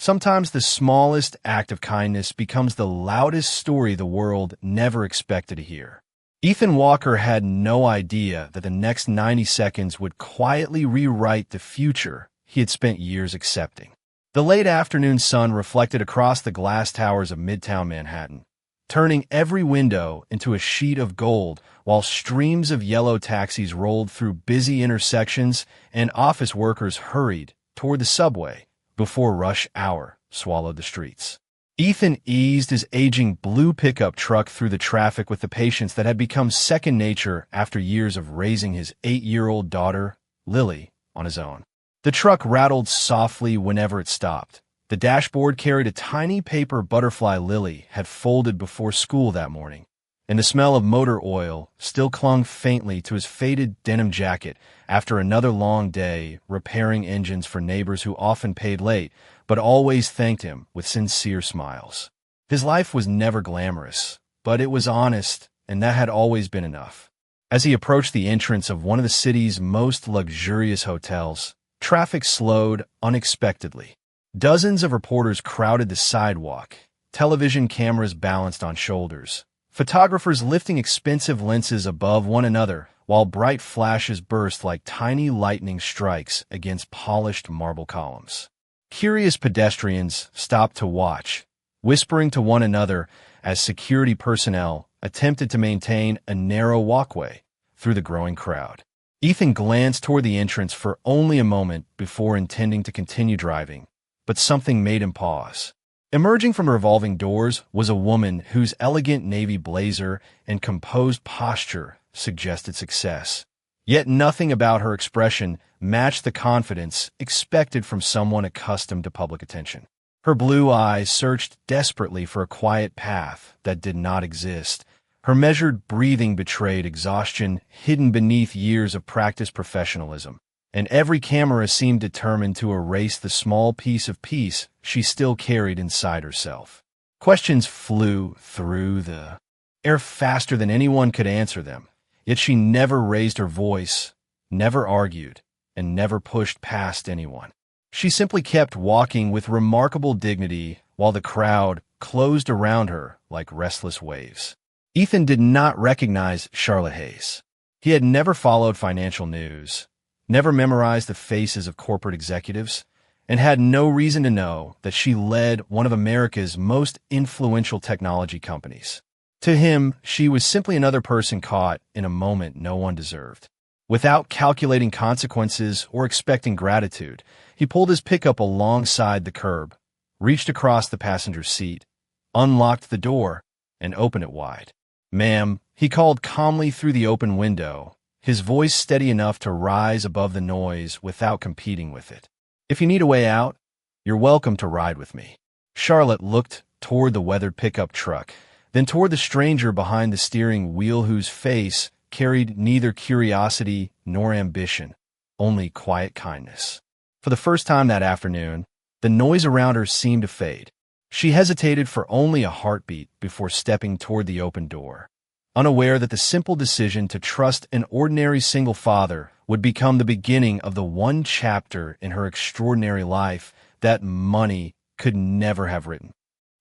Sometimes the smallest act of kindness becomes the loudest story the world never expected to hear. Ethan Walker had no idea that the next 90 seconds would quietly rewrite the future he had spent years accepting. The late afternoon sun reflected across the glass towers of Midtown Manhattan, turning every window into a sheet of gold while streams of yellow taxis rolled through busy intersections and office workers hurried toward the subway before rush hour swallowed the streets. Ethan eased his aging blue pickup truck through the traffic with the patience that had become second nature after years of raising his 8-year-old daughter, Lily, on his own. The truck rattled softly whenever it stopped. The dashboard carried a tiny paper butterfly Lily had folded before school that morning, and the smell of motor oil still clung faintly to his faded denim jacket after another long day repairing engines for neighbors who often paid late but always thanked him with sincere smiles. His life was never glamorous, but it was honest, and that had always been enough. As he approached the entrance of one of the city's most luxurious hotels, traffic slowed unexpectedly. Dozens of reporters crowded the sidewalk, television cameras balanced on shoulders, photographers lifting expensive lenses above one another while bright flashes burst like tiny lightning strikes against polished marble columns. Curious pedestrians stopped to watch, whispering to one another as security personnel attempted to maintain a narrow walkway through the growing crowd. Ethan glanced toward the entrance for only a moment before intending to continue driving, but something made him pause. Emerging from revolving doors was a woman whose elegant navy blazer and composed posture suggested success. Yet nothing about her expression matched the confidence expected from someone accustomed to public attention. Her blue eyes searched desperately for a quiet path that did not exist. Her measured breathing betrayed exhaustion hidden beneath years of practiced professionalism, and every camera seemed determined to erase the small piece of peace she still carried inside herself. Questions flew through the air faster than anyone could answer them, yet she never raised her voice, never argued, and never pushed past anyone. She simply kept walking with remarkable dignity while the crowd closed around her like restless waves. Ethan did not recognize Charlotte Hayes. He had never followed financial news, never memorized the faces of corporate executives, and had no reason to know that she led one of America's most influential technology companies. To him, she was simply another person caught in a moment no one deserved. Without calculating consequences or expecting gratitude, he pulled his pickup alongside the curb, reached across the passenger seat, unlocked the door, and opened it wide. "Ma'am," he called calmly through the open window, his voice steady enough to rise above the noise without competing with it. "If you need a way out, you're welcome to ride with me." Charlotte looked toward the weathered pickup truck, then toward the stranger behind the steering wheel whose face carried neither curiosity nor ambition, only quiet kindness. For the first time that afternoon, the noise around her seemed to fade. She hesitated for only a heartbeat before stepping toward the open door, unaware that the simple decision to trust an ordinary single father would become the beginning of the one chapter in her extraordinary life that money could never have written.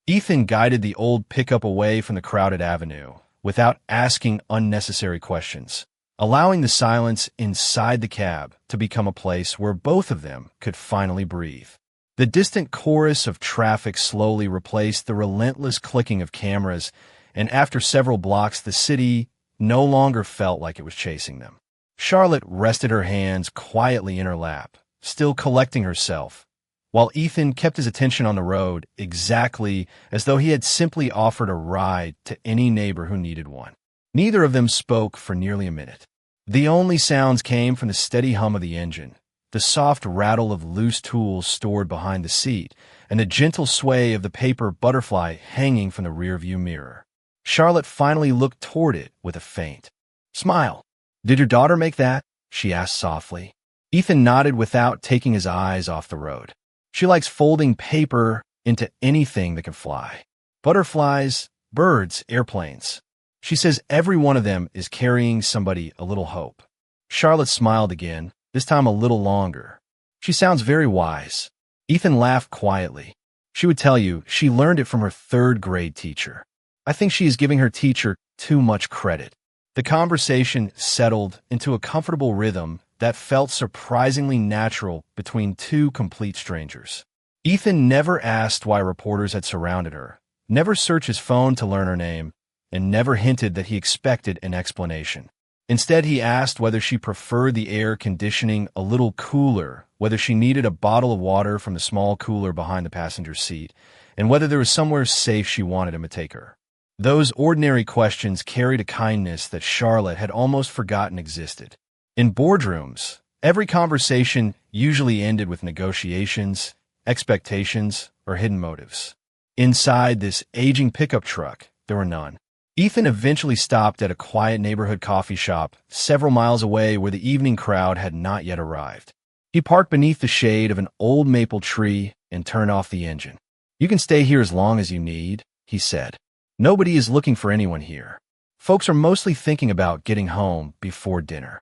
Ethan guided the old pickup away from the crowded avenue without asking unnecessary questions, allowing the silence inside the cab to become a place where both of them could finally breathe. The distant chorus of traffic slowly replaced the relentless clicking of cameras, and after several blocks, the city no longer felt like it was chasing them. Charlotte rested her hands quietly in her lap, still collecting herself, while Ethan kept his attention on the road exactly as though he had simply offered a ride to any neighbor who needed one. Neither of them spoke for nearly a minute. The only sounds came from the steady hum of the engine, the soft rattle of loose tools stored behind the seat, and the gentle sway of the paper butterfly hanging from the rearview mirror. Charlotte finally looked toward it with a faint smile. "Did your daughter make that?" she asked softly. Ethan nodded without taking his eyes off the road. "She likes folding paper into anything that can fly. Butterflies, birds, airplanes. She says every one of them is carrying somebody a little hope." Charlotte smiled again, this time a little longer. "She sounds very wise." Ethan laughed quietly. She would tell you she learned it from her third-grade teacher. I think she is giving her teacher too much credit. The conversation settled into a comfortable rhythm that felt surprisingly natural between two complete strangers. Ethan never asked why reporters had surrounded her, never searched his phone to learn her name, and never hinted that he expected an explanation. Instead, he asked whether she preferred the air conditioning a little cooler, whether she needed a bottle of water from the small cooler behind the passenger seat, and whether there was somewhere safe she wanted him to take her. Those ordinary questions carried a kindness that Charlotte had almost forgotten existed. In boardrooms, every conversation usually ended with negotiations, expectations, or hidden motives. Inside this aging pickup truck, there were none. Ethan eventually stopped at a quiet neighborhood coffee shop several miles away where the evening crowd had not yet arrived. He parked beneath the shade of an old maple tree and turned off the engine. "You can stay here as long as you need," he said. "Nobody is looking for anyone here. Folks are mostly thinking about getting home before dinner."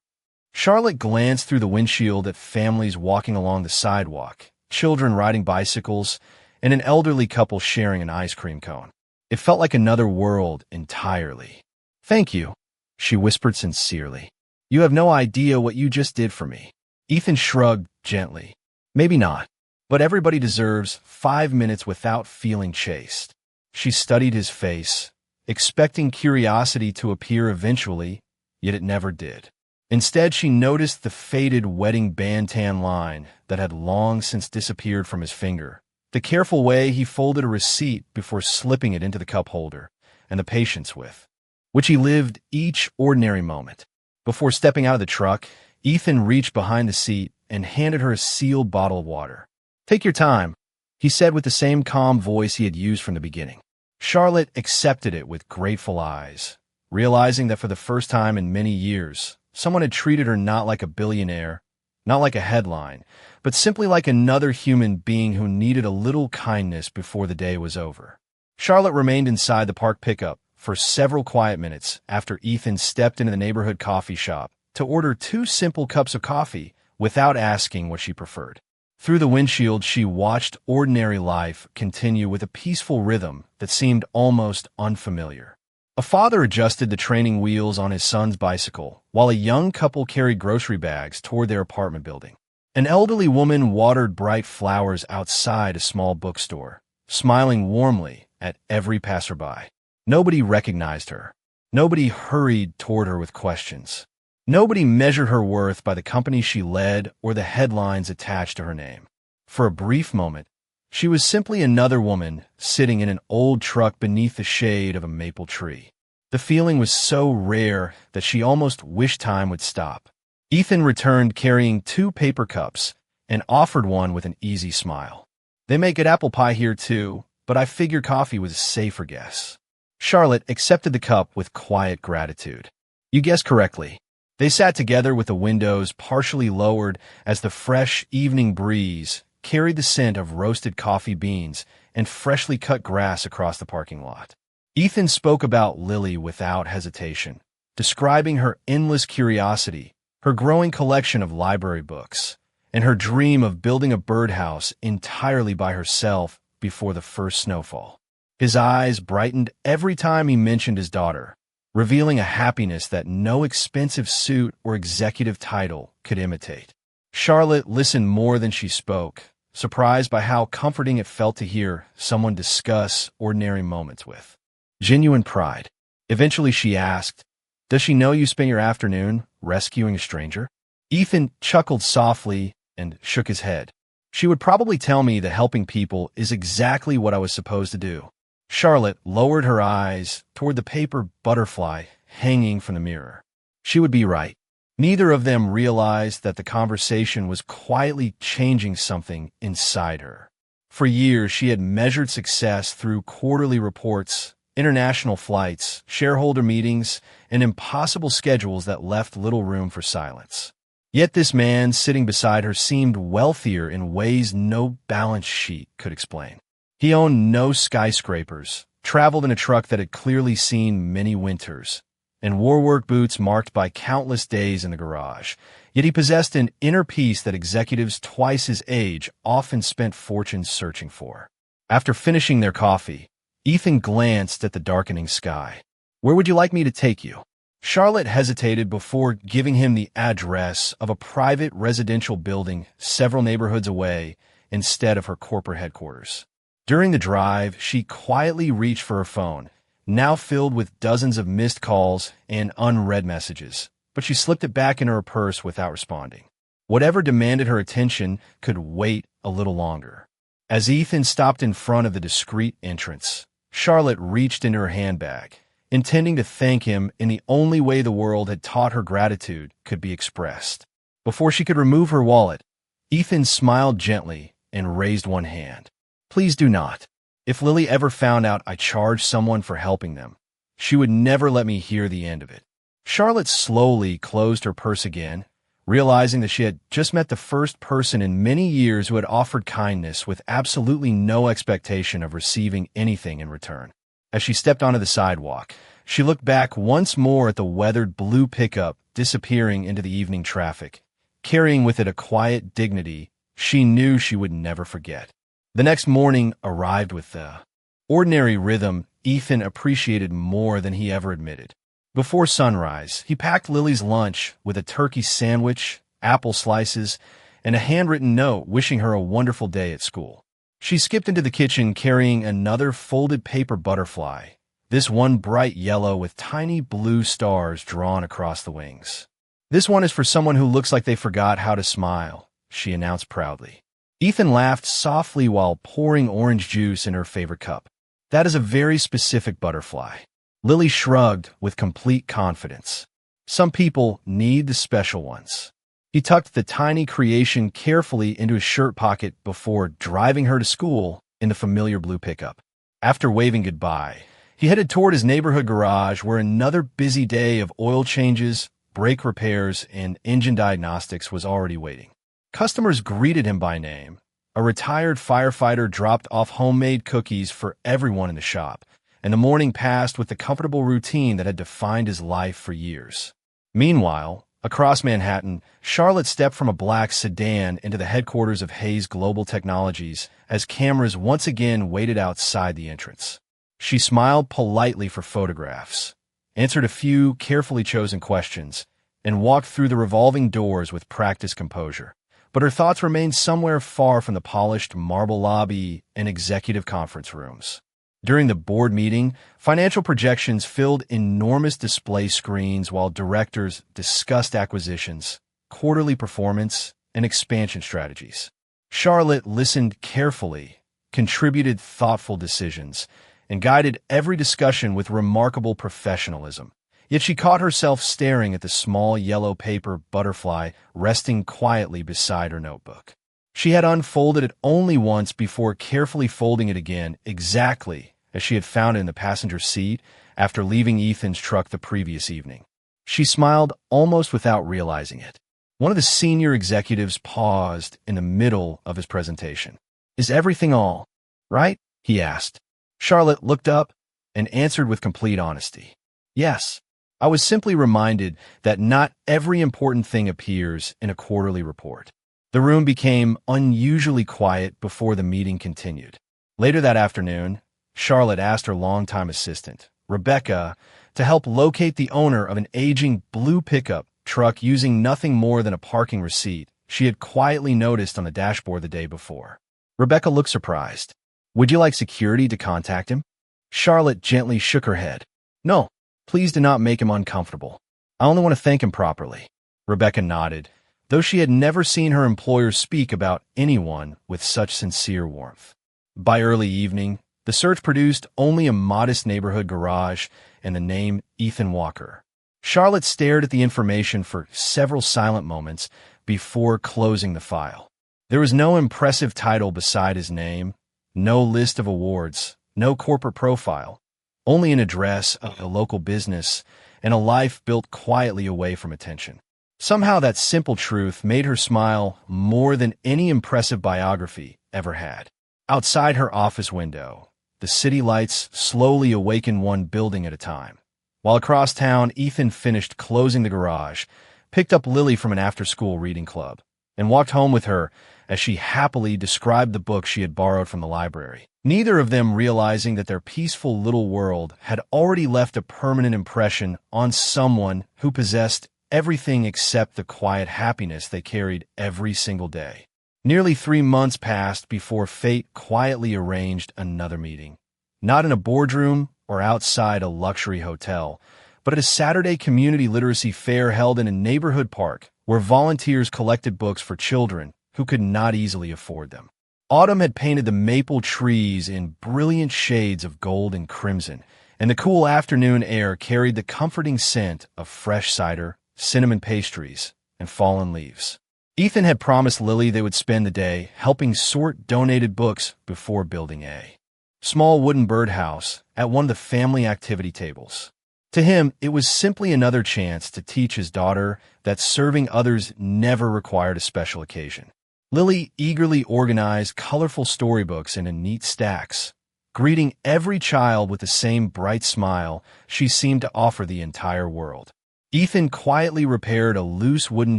Charlotte glanced through the windshield at families walking along the sidewalk, children riding bicycles, and an elderly couple sharing an ice cream cone. It felt like another world entirely. "Thank you," she whispered sincerely. "You have no idea what you just did for me." Ethan shrugged gently. "Maybe not, but everybody deserves 5 minutes without feeling chased." She studied his face, expecting curiosity to appear eventually, yet it never did. Instead, she noticed the faded wedding bantan line that had long since disappeared from his finger, the careful way he folded a receipt before slipping it into the cup holder, and the patience with which he lived each ordinary moment. Before stepping out of the truck, Ethan reached behind the seat and handed her a sealed bottle of water. "Take your time," he said with the same calm voice he had used from the beginning. Charlotte accepted it with grateful eyes, realizing that for the first time in many years, someone had treated her not like a billionaire, not like a headline, but simply like another human being who needed a little kindness before the day was over. Charlotte remained inside the parked pickup for several quiet minutes after Ethan stepped into the neighborhood coffee shop to order 2 simple cups of coffee without asking what she preferred. Through the windshield, she watched ordinary life continue with a peaceful rhythm that seemed almost unfamiliar. A father adjusted the training wheels on his son's bicycle, while a young couple carried grocery bags toward their apartment building. An elderly woman watered bright flowers outside a small bookstore, smiling warmly at every passerby. Nobody recognized her. Nobody hurried toward her with questions. Nobody measured her worth by the company she led or the headlines attached to her name. For a brief moment, she was simply another woman sitting in an old truck beneath the shade of a maple tree. The feeling was so rare that she almost wished time would stop. Ethan returned carrying 2 paper cups and offered one with an easy smile. "They make good apple pie here too, but I figured coffee was a safer guess." Charlotte accepted the cup with quiet gratitude. "You guessed correctly." They sat together with the windows partially lowered as the fresh evening breeze carried the scent of roasted coffee beans and freshly cut grass across the parking lot. Ethan spoke about Lily without hesitation, describing her endless curiosity, her growing collection of library books, and her dream of building a birdhouse entirely by herself before the first snowfall. His eyes brightened every time he mentioned his daughter, revealing a happiness that no expensive suit or executive title could imitate. Charlotte listened more than she spoke, surprised by how comforting it felt to hear someone discuss ordinary moments with genuine pride. Eventually she asked, "Does she know you spent your afternoon rescuing a stranger?" Ethan chuckled softly and shook his head. "She would probably tell me that helping people is exactly what I was supposed to do." Charlotte lowered her eyes toward the paper butterfly hanging from the mirror. She would be right. Neither of them realized that the conversation was quietly changing something inside her. For years, she had measured success through quarterly reports, international flights, shareholder meetings, and impossible schedules that left little room for silence. Yet this man sitting beside her seemed wealthier in ways no balance sheet could explain. He owned no skyscrapers, traveled in a truck that had clearly seen many winters, and wore work boots marked by countless days in the garage. Yet he possessed an inner peace that executives twice his age often spent fortunes searching for. After finishing their coffee, Ethan glanced at the darkening sky. "Where would you like me to take you?" Charlotte hesitated before giving him the address of a private residential building several neighborhoods away instead of her corporate headquarters. During the drive, she quietly reached for her phone, now filled with dozens of missed calls and unread messages, but she slipped it back into her purse without responding. Whatever demanded her attention could wait a little longer. As Ethan stopped in front of the discreet entrance, Charlotte reached into her handbag, intending to thank him in the only way the world had taught her gratitude could be expressed. Before she could remove her wallet, Ethan smiled gently and raised one hand. "Please do not. If Lily ever found out I charged someone for helping them, she would never let me hear the end of it." Charlotte slowly closed her purse again, realizing that she had just met the first person in many years who had offered kindness with absolutely no expectation of receiving anything in return. As she stepped onto the sidewalk, she looked back once more at the weathered blue pickup disappearing into the evening traffic, carrying with it a quiet dignity she knew she would never forget. The next morning arrived with the ordinary rhythm Ethan appreciated more than he ever admitted. Before sunrise, he packed Lily's lunch with a turkey sandwich, apple slices, and a handwritten note wishing her a wonderful day at school. She skipped into the kitchen carrying another folded paper butterfly, this one bright yellow with tiny blue stars drawn across the wings. "This one is for someone who looks like they forgot how to smile," she announced proudly. Ethan laughed softly while pouring orange juice in her favorite cup. "That is a very specific butterfly." Lily shrugged with complete confidence. "Some people need the special ones." He tucked the tiny creation carefully into his shirt pocket before driving her to school in the familiar blue pickup. After waving goodbye, he headed toward his neighborhood garage where another busy day of oil changes, brake repairs, and engine diagnostics was already waiting. Customers greeted him by name. A retired firefighter dropped off homemade cookies for everyone in the shop, and the morning passed with the comfortable routine that had defined his life for years. Meanwhile, across Manhattan, Charlotte stepped from a black sedan into the headquarters of Hayes Global Technologies as cameras once again waited outside the entrance. She smiled politely for photographs, answered a few carefully chosen questions, and walked through the revolving doors with practiced composure. But her thoughts remained somewhere far from the polished marble lobby and executive conference rooms. During the board meeting, financial projections filled enormous display screens while directors discussed acquisitions, quarterly performance, and expansion strategies. Charlotte listened carefully, contributed thoughtful decisions, and guided every discussion with remarkable professionalism. Yet she caught herself staring at the small yellow paper butterfly resting quietly beside her notebook. She had unfolded it only once before carefully folding it again, exactly as she had found it in the passenger seat after leaving Ethan's truck the previous evening. She smiled almost without realizing it. One of the senior executives paused in the middle of his presentation. "Is everything all right?" he asked. Charlotte looked up and answered with complete honesty. "Yes. I was simply reminded that not every important thing appears in a quarterly report." The room became unusually quiet before the meeting continued. Later that afternoon, Charlotte asked her longtime assistant, Rebecca, to help locate the owner of an aging blue pickup truck using nothing more than a parking receipt she had quietly noticed on the dashboard the day before. Rebecca looked surprised. "Would you like security to contact him?" Charlotte gently shook her head. "No, please do not make him uncomfortable. I only want to thank him properly." Rebecca nodded, though she had never seen her employer speak about anyone with such sincere warmth. By early evening, the search produced only a modest neighborhood garage and the name Ethan Walker. Charlotte stared at the information for several silent moments before closing the file. There was no impressive title beside his name, no list of awards, no corporate profile, only an address of a local business and a life built quietly away from attention. Somehow that simple truth made her smile more than any impressive biography ever had. Outside her office window, the city lights slowly awakened one building at a time. While across town, Ethan finished closing the garage, picked up Lily from an after-school reading club, and walked home with her as she happily described the book she had borrowed from the library. neither of them realizing that their peaceful little world had already left a permanent impression on someone who possessed everything except the quiet happiness they carried every single day. Nearly 3 months passed before fate quietly arranged another meeting. Not in a boardroom or outside a luxury hotel, but at a Saturday community literacy fair held in a neighborhood park where volunteers collected books for children who could not easily afford them. Autumn had painted the maple trees in brilliant shades of gold and crimson, and the cool afternoon air carried the comforting scent of fresh cider, cinnamon pastries, and fallen leaves. Ethan had promised Lily they would spend the day helping sort donated books before building a small wooden birdhouse at one of the family activity tables. To him, it was simply another chance to teach his daughter that serving others never required a special occasion. Lily eagerly organized colorful storybooks into neat stacks, greeting every child with the same bright smile she seemed to offer the entire world. Ethan quietly repaired a loose wooden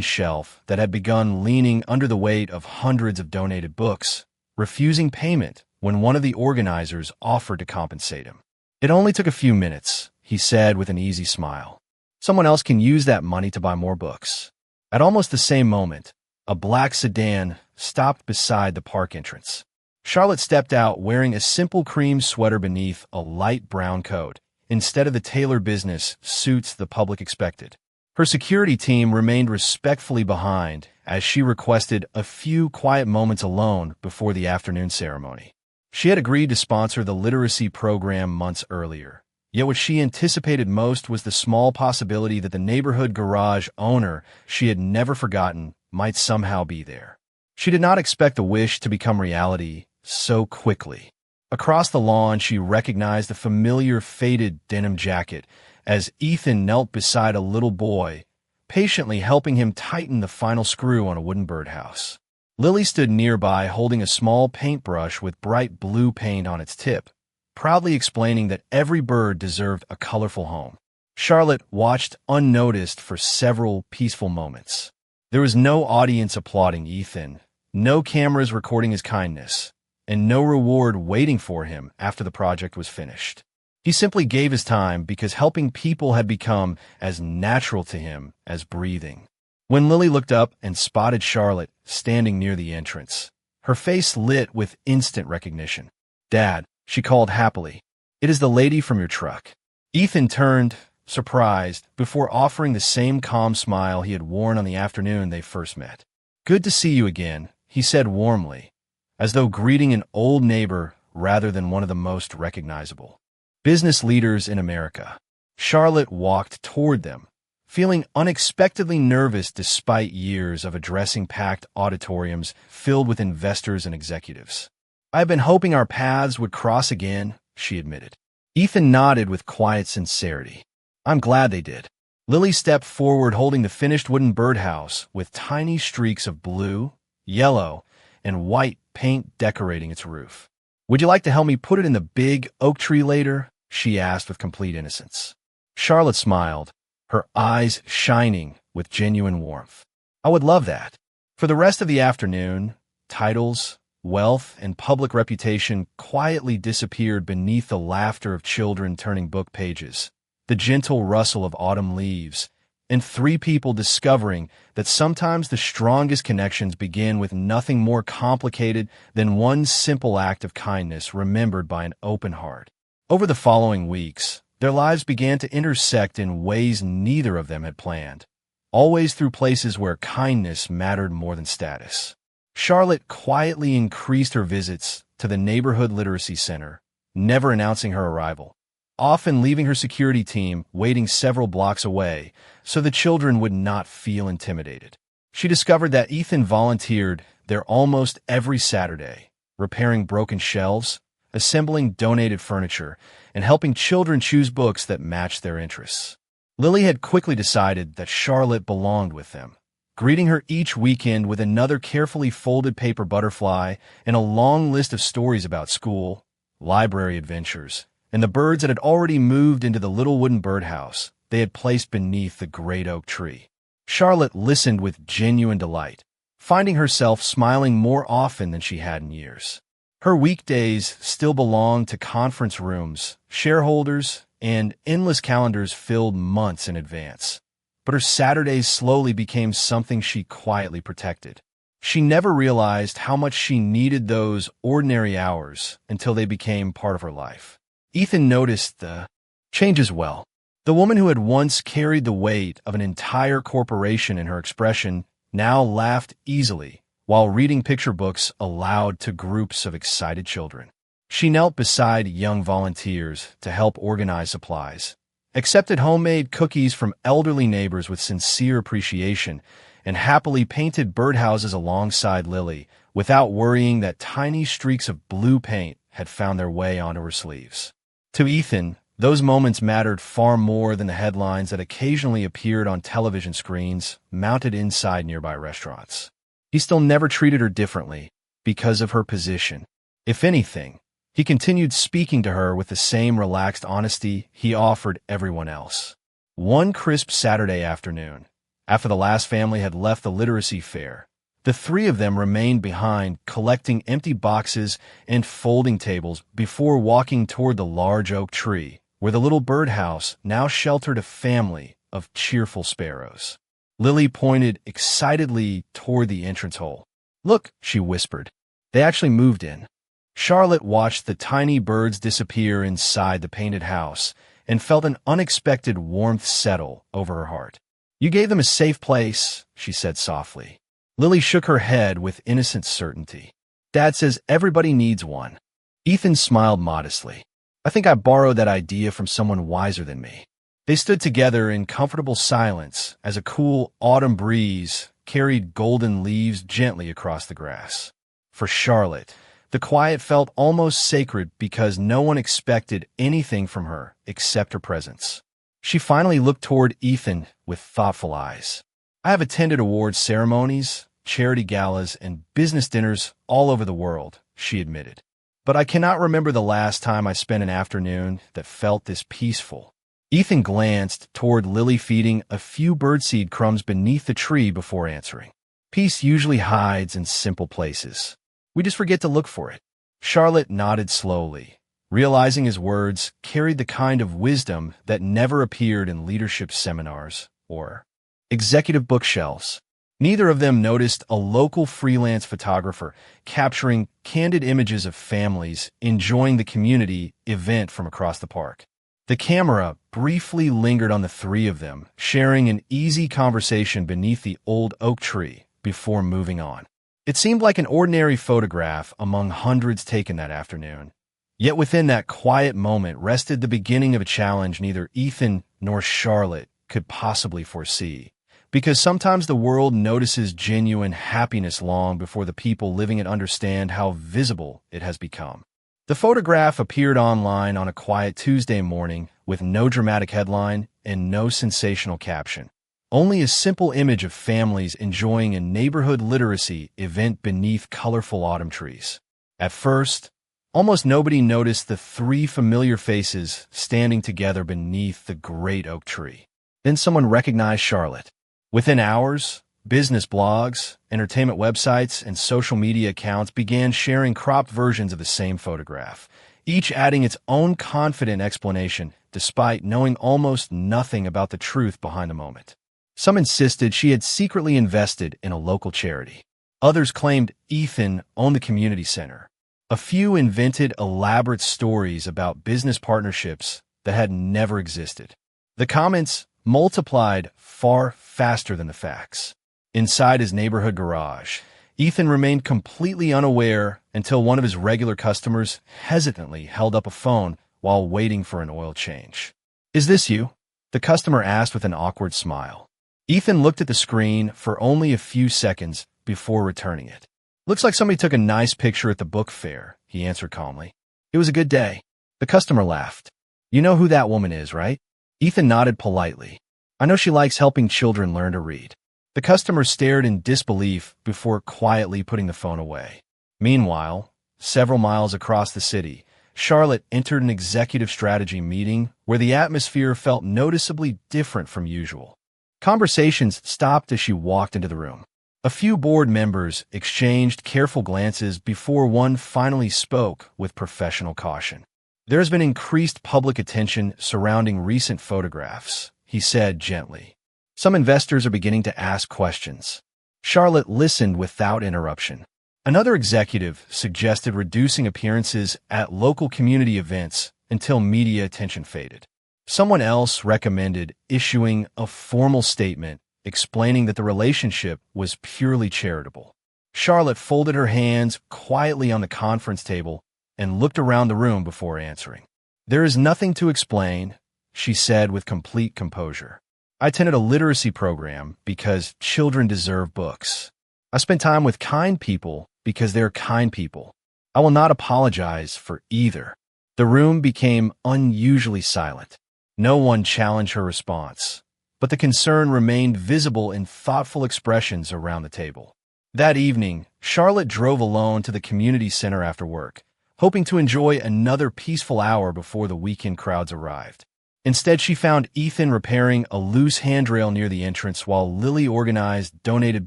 shelf that had begun leaning under the weight of hundreds of donated books, refusing payment when one of the organizers offered to compensate him. "It only took a few minutes," he said with an easy smile. "Someone else can use that money to buy more books." At almost the same moment, a black sedan stopped beside the park entrance. Charlotte stepped out wearing a simple cream sweater beneath a light brown coat, instead of the tailored business suits the public expected. Her security team remained respectfully behind as she requested a few quiet moments alone before the afternoon ceremony. She had agreed to sponsor the literacy program months earlier, yet what she anticipated most was the small possibility that the neighborhood garage owner she had never forgotten might somehow be there. She did not expect the wish to become reality so quickly. Across the lawn, she recognized the familiar faded denim jacket as Ethan knelt beside a little boy, patiently helping him tighten the final screw on a wooden birdhouse. Lily stood nearby holding a small paintbrush with bright blue paint on its tip, proudly explaining that every bird deserved a colorful home. Charlotte watched unnoticed for several peaceful moments. There was no audience applauding Ethan, no cameras recording his kindness, and no reward waiting for him after the project was finished. He simply gave his time because helping people had become as natural to him as breathing. When Lily looked up and spotted Charlotte standing near the entrance, her face lit with instant recognition. "Dad," she called happily, "it is the lady from your truck." Ethan turned, surprised, before offering the same calm smile he had worn on the afternoon they first met. "Good to see you again," he said warmly, as though greeting an old neighbor rather than one of the most recognizable business leaders in America. Charlotte walked toward them, feeling unexpectedly nervous despite years of addressing packed auditoriums filled with investors and executives. "I've been hoping our paths would cross again," she admitted. Ethan nodded with quiet sincerity. "I'm glad they did." Lily stepped forward holding the finished wooden birdhouse with tiny streaks of blue, yellow, and white paint decorating its roof. "Would you like to help me put it in the big oak tree later?" she asked with complete innocence. Charlotte smiled, her eyes shining with genuine warmth. "I would love that." For the rest of the afternoon, titles, wealth, and public reputation quietly disappeared beneath the laughter of children turning book pages, the gentle rustle of autumn leaves, and three people discovering that sometimes the strongest connections begin with nothing more complicated than one simple act of kindness remembered by an open heart. Over the following weeks, their lives began to intersect in ways neither of them had planned, always through places where kindness mattered more than status. Charlotte quietly increased her visits to the neighborhood literacy center, never announcing her arrival, often leaving her security team waiting several blocks away so the children would not feel intimidated. She discovered that Ethan volunteered there almost every Saturday, repairing broken shelves, assembling donated furniture, and helping children choose books that matched their interests. Lily had quickly decided that Charlotte belonged with them, greeting her each weekend with another carefully folded paper butterfly and a long list of stories about school, library adventures, and the birds that had already moved into the little wooden birdhouse they had placed beneath the great oak tree. Charlotte listened with genuine delight, finding herself smiling more often than she had in years. Her weekdays still belonged to conference rooms, shareholders, and endless calendars filled months in advance. But her Saturdays slowly became something she quietly protected. She never realized how much she needed those ordinary hours until they became part of her life. Ethan noticed the change as well. The woman who had once carried the weight of an entire corporation in her expression now laughed easily while reading picture books aloud to groups of excited children. She knelt beside young volunteers to help organize supplies, accepted homemade cookies from elderly neighbors with sincere appreciation, and happily painted birdhouses alongside Lily without worrying that tiny streaks of blue paint had found their way onto her sleeves. To Ethan, those moments mattered far more than the headlines that occasionally appeared on television screens mounted inside nearby restaurants. He still never treated her differently because of her position. If anything, he continued speaking to her with the same relaxed honesty he offered everyone else. One crisp Saturday afternoon, after the last family had left the literacy fair, the three of them remained behind collecting empty boxes and folding tables before walking toward the large oak tree, where the little birdhouse now sheltered a family of cheerful sparrows. Lily pointed excitedly toward the entrance hole. "Look," she whispered. "They actually moved in." Charlotte watched the tiny birds disappear inside the painted house and felt an unexpected warmth settle over her heart. "You gave them a safe place," she said softly. Lily shook her head with innocent certainty. "Dad says everybody needs one." Ethan smiled modestly. "I think I borrowed that idea from someone wiser than me." They stood together in comfortable silence as a cool autumn breeze carried golden leaves gently across the grass. For Charlotte, the quiet felt almost sacred because no one expected anything from her except her presence. She finally looked toward Ethan with thoughtful eyes. "I have attended awards ceremonies, charity galas, and business dinners all over the world," she admitted. "But I cannot remember the last time I spent an afternoon that felt this peaceful." Ethan glanced toward Lily feeding a few birdseed crumbs beneath the tree before answering. "Peace usually hides in simple places. We just forget to look for it." Charlotte nodded slowly, realizing his words carried the kind of wisdom that never appeared in leadership seminars or executive bookshelves. Neither of them noticed a local freelance photographer capturing candid images of families enjoying the community event from across the park. The camera briefly lingered on the three of them, sharing an easy conversation beneath the old oak tree before moving on. It seemed like an ordinary photograph among hundreds taken that afternoon. Yet within that quiet moment rested the beginning of a challenge neither Ethan nor Charlotte could possibly foresee. Because sometimes the world notices genuine happiness long before the people living it understand how visible it has become. The photograph appeared online on a quiet Tuesday morning with no dramatic headline and no sensational caption. Only a simple image of families enjoying a neighborhood literacy event beneath colorful autumn trees. At first, almost nobody noticed the three familiar faces standing together beneath the great oak tree. Then someone recognized Charlotte. Within hours, business blogs, entertainment websites, and social media accounts began sharing cropped versions of the same photograph, each adding its own confident explanation despite knowing almost nothing about the truth behind the moment. Some insisted she had secretly invested in a local charity. Others claimed Ethan owned the community center. A few invented elaborate stories about business partnerships that had never existed. The comments multiplied far faster than the facts. Inside his neighborhood garage, Ethan remained completely unaware until one of his regular customers hesitantly held up a phone while waiting for an oil change. "Is this you?" the customer asked with an awkward smile. Ethan looked at the screen for only a few seconds before returning it. "Looks like somebody took a nice picture at the book fair," he answered calmly. "It was a good day." The customer laughed. "You know who that woman is, right?" Ethan nodded politely. "I know she likes helping children learn to read." The customer stared in disbelief before quietly putting the phone away. Meanwhile, several miles across the city, Charlotte entered an executive strategy meeting where the atmosphere felt noticeably different from usual. Conversations stopped as she walked into the room. A few board members exchanged careful glances before one finally spoke with professional caution. There has been increased public attention surrounding recent photographs, he said gently. Some investors are beginning to ask questions. Charlotte listened without interruption. Another executive suggested reducing appearances at local community events until media attention faded. Someone else recommended issuing a formal statement explaining that the relationship was purely charitable. Charlotte folded her hands quietly on the conference table and looked around the room before answering. "There is nothing to explain," she said with complete composure. "I attended a literacy program because children deserve books. I spent time with kind people because they're kind people. I will not apologize for either." The room became unusually silent. No one challenged her response, but the concern remained visible in thoughtful expressions around the table. That evening, Charlotte drove alone to the community center after work, hoping to enjoy another peaceful hour before the weekend crowds arrived. Instead, she found Ethan repairing a loose handrail near the entrance while Lily organized donated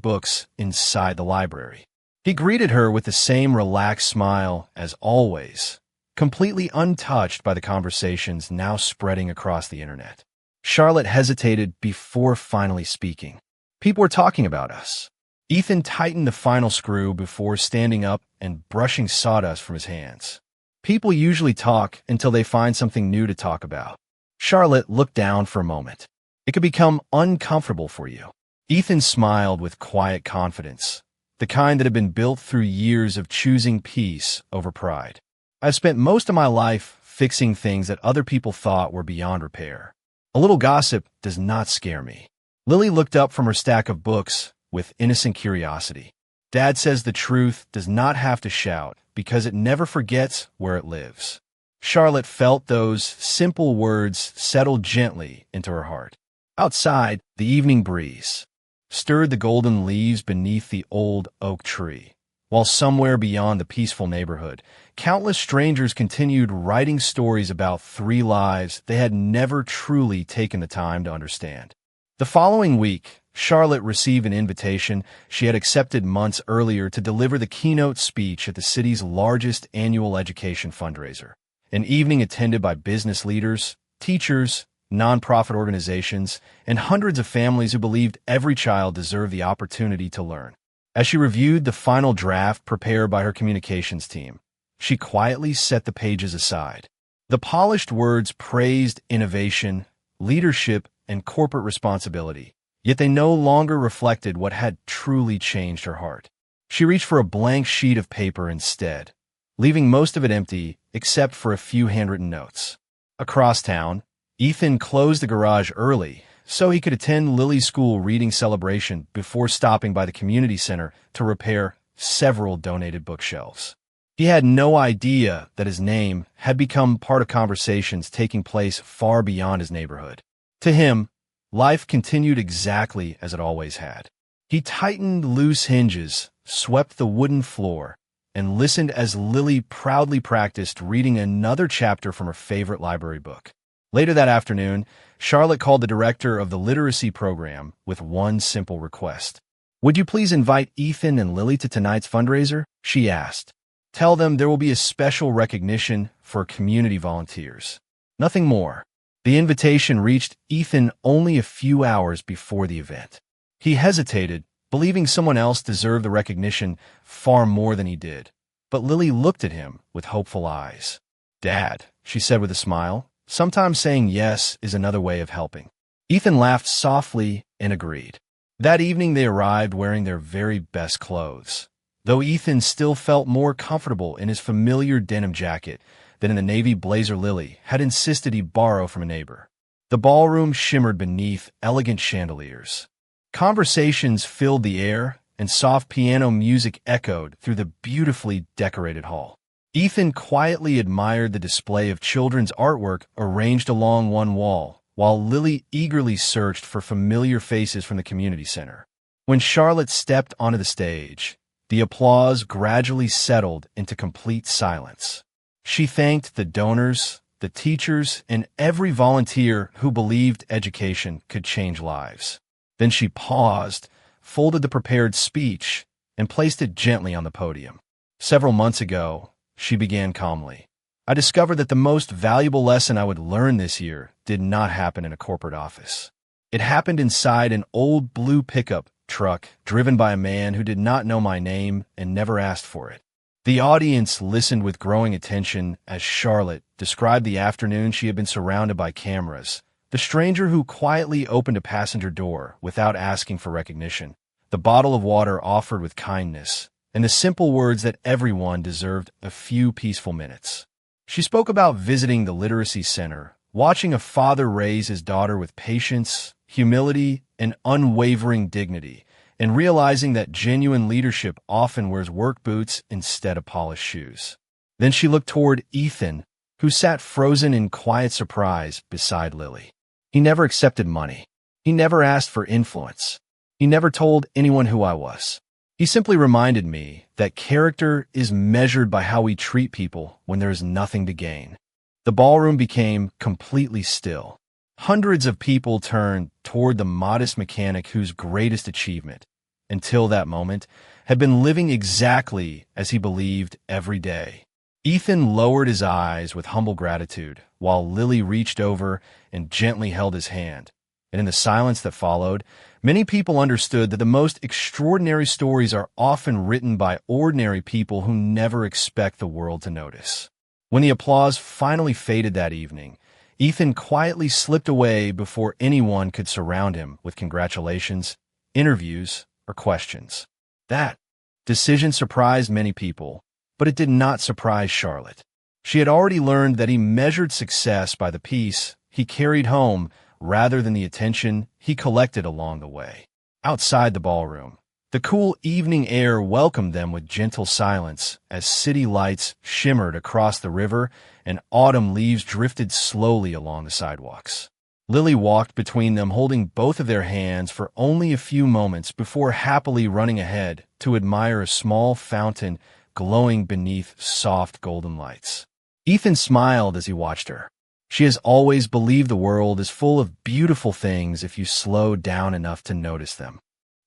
books inside the library. He greeted her with the same relaxed smile as always, completely untouched by the conversations now spreading across the internet. Charlotte hesitated before finally speaking. "People are talking about us." Ethan tightened the final screw before standing up and brushing sawdust from his hands. "People usually talk until they find something new to talk about." Charlotte looked down for a moment. "It could become uncomfortable for you." Ethan smiled with quiet confidence, the kind that had been built through years of choosing peace over pride. "I've spent most of my life fixing things that other people thought were beyond repair. A little gossip does not scare me." Lily looked up from her stack of books with innocent curiosity. "Dad says the truth does not have to shout because it never forgets where it lives." Charlotte felt those simple words settle gently into her heart. Outside, the evening breeze stirred the golden leaves beneath the old oak tree, while somewhere beyond the peaceful neighborhood, countless strangers continued writing stories about three lives they had never truly taken the time to understand. The following week, Charlotte received an invitation she had accepted months earlier to deliver the keynote speech at the city's largest annual education fundraiser, an evening attended by business leaders, teachers, nonprofit organizations, and hundreds of families who believed every child deserved the opportunity to learn. As she reviewed the final draft prepared by her communications team, she quietly set the pages aside. The polished words praised innovation, leadership, and corporate responsibility, yet they no longer reflected what had truly changed her heart. She reached for a blank sheet of paper instead, leaving most of it empty except for a few handwritten notes. Across town, Ethan closed the garage early so he could attend Lily's school reading celebration before stopping by the community center to repair several donated bookshelves. He had no idea that his name had become part of conversations taking place far beyond his neighborhood. To him, life continued exactly as it always had. He tightened loose hinges, swept the wooden floor, and listened as Lily proudly practiced reading another chapter from her favorite library book. Later that afternoon, Charlotte called the director of the literacy program with one simple request. "Would you please invite Ethan and Lily to tonight's fundraiser?" she asked. "Tell them there will be a special recognition for community volunteers." Nothing more. The invitation reached Ethan only a few hours before the event. He hesitated, believing someone else deserved the recognition far more than he did. But Lily looked at him with hopeful eyes. "Dad," she said with a smile, "sometimes saying yes is another way of helping." Ethan laughed softly and agreed. That evening they arrived wearing their very best clothes, though Ethan still felt more comfortable in his familiar denim jacket than in the navy blazer Lily had insisted he borrow from a neighbor. The ballroom shimmered beneath elegant chandeliers. Conversations filled the air, and soft piano music echoed through the beautifully decorated hall. Ethan quietly admired the display of children's artwork arranged along one wall, while Lily eagerly searched for familiar faces from the community center. When Charlotte stepped onto the stage, the applause gradually settled into complete silence. She thanked the donors, the teachers, and every volunteer who believed education could change lives. Then she paused, folded the prepared speech, and placed it gently on the podium. Several months ago, she began calmly, I discovered that the most valuable lesson I would learn this year did not happen in a corporate office. It happened inside an old blue pickup truck driven by a man who did not know my name and never asked for it. The audience listened with growing attention as Charlotte described the afternoon she had been surrounded by cameras, the stranger who quietly opened a passenger door without asking for recognition, the bottle of water offered with kindness, and the simple words that everyone deserved a few peaceful minutes. She spoke about visiting the literacy center, watching a father raise his daughter with patience, humility, and unwavering dignity, and realizing that genuine leadership often wears work boots instead of polished shoes. Then she looked toward Ethan, who sat frozen in quiet surprise beside Lily. He never accepted money. He never asked for influence. He never told anyone who I was. He simply reminded me that character is measured by how we treat people when there is nothing to gain. The ballroom became completely still. Hundreds of people turned toward the modest mechanic whose greatest achievement, until that moment, had been living exactly as he believed every day. Ethan lowered his eyes with humble gratitude, while Lily reached over and gently held his hand. And in the silence that followed, many people understood that the most extraordinary stories are often written by ordinary people who never expect the world to notice. When the applause finally faded that evening, Ethan quietly slipped away before anyone could surround him with congratulations, interviews, or questions. That decision surprised many people, but it did not surprise Charlotte. She had already learned that he measured success by the peace he carried home rather than the attention he collected along the way. Outside the ballroom, the cool evening air welcomed them with gentle silence as city lights shimmered across the river and autumn leaves drifted slowly along the sidewalks. Lily walked between them holding both of their hands for only a few moments before happily running ahead to admire a small fountain glowing beneath soft golden lights. Ethan smiled as he watched her. She has always believed the world is full of beautiful things if you slow down enough to notice them.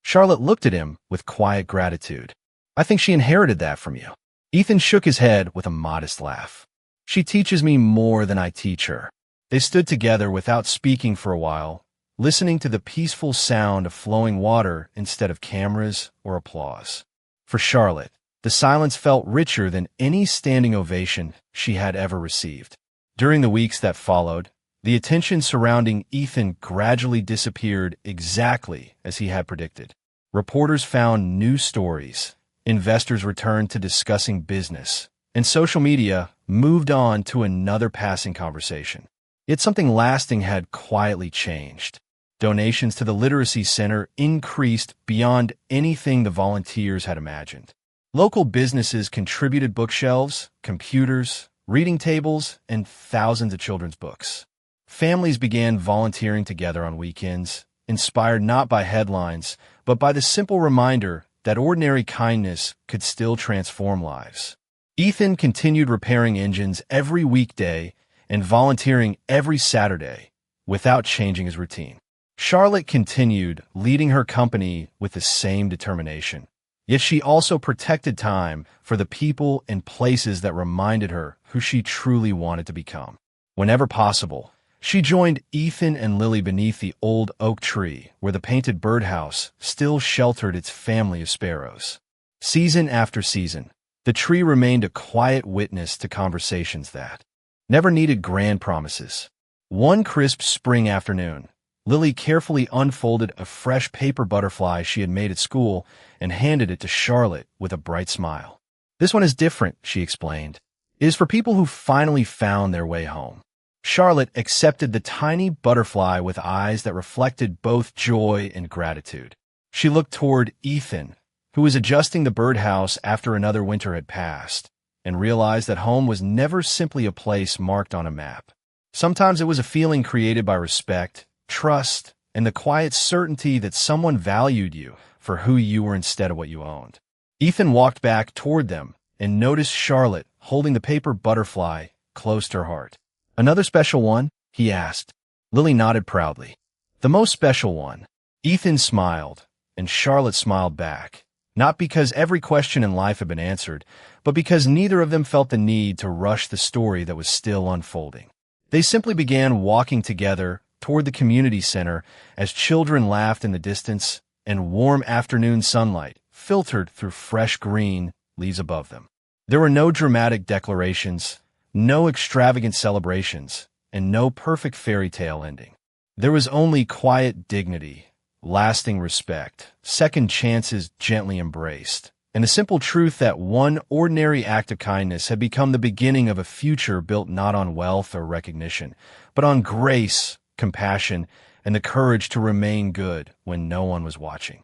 Charlotte looked at him with quiet gratitude. I think she inherited that from you. Ethan shook his head with a modest laugh. She teaches me more than I teach her. They stood together without speaking for a while, listening to the peaceful sound of flowing water instead of cameras or applause. For Charlotte, the silence felt richer than any standing ovation she had ever received. During the weeks that followed, the attention surrounding Ethan gradually disappeared exactly as he had predicted. Reporters found new stories, investors returned to discussing business, and social media moved on to another passing conversation. Yet something lasting had quietly changed. Donations to the Literacy Center increased beyond anything the volunteers had imagined. Local businesses contributed bookshelves, computers, reading tables, and thousands of children's books. Families began volunteering together on weekends, inspired not by headlines, but by the simple reminder that ordinary kindness could still transform lives. Ethan continued repairing engines every weekday and volunteering every Saturday without changing his routine. Charlotte continued leading her company with the same determination. Yet she also protected time for the people and places that reminded her who she truly wanted to become. Whenever possible, she joined Ethan and Lily beneath the old oak tree where the painted birdhouse still sheltered its family of sparrows. Season after season, the tree remained a quiet witness to conversations that never needed grand promises. One crisp spring afternoon, Lily carefully unfolded a fresh paper butterfly she had made at school and handed it to Charlotte with a bright smile. This one is different, she explained. It is for people who finally found their way home. Charlotte accepted the tiny butterfly with eyes that reflected both joy and gratitude. She looked toward Ethan, who was adjusting the birdhouse after another winter had passed, and realized that home was never simply a place marked on a map. Sometimes it was a feeling created by respect, trust, and the quiet certainty that someone valued you for who you were instead of what you owned. Ethan walked back toward them and noticed Charlotte holding the paper butterfly close to her heart. Another special one? He asked. Lily nodded proudly. The most special one. Ethan smiled, and Charlotte smiled back. Not because every question in life had been answered, but because neither of them felt the need to rush the story that was still unfolding. They simply began walking together toward the community center as children laughed in the distance and warm afternoon sunlight filtered through fresh green leaves above them. There were no dramatic declarations, no extravagant celebrations, and no perfect fairy tale ending. There was only quiet dignity, lasting respect, second chances gently embraced, and a simple truth that one ordinary act of kindness had become the beginning of a future built not on wealth or recognition, but on grace, compassion, and the courage to remain good when no one was watching.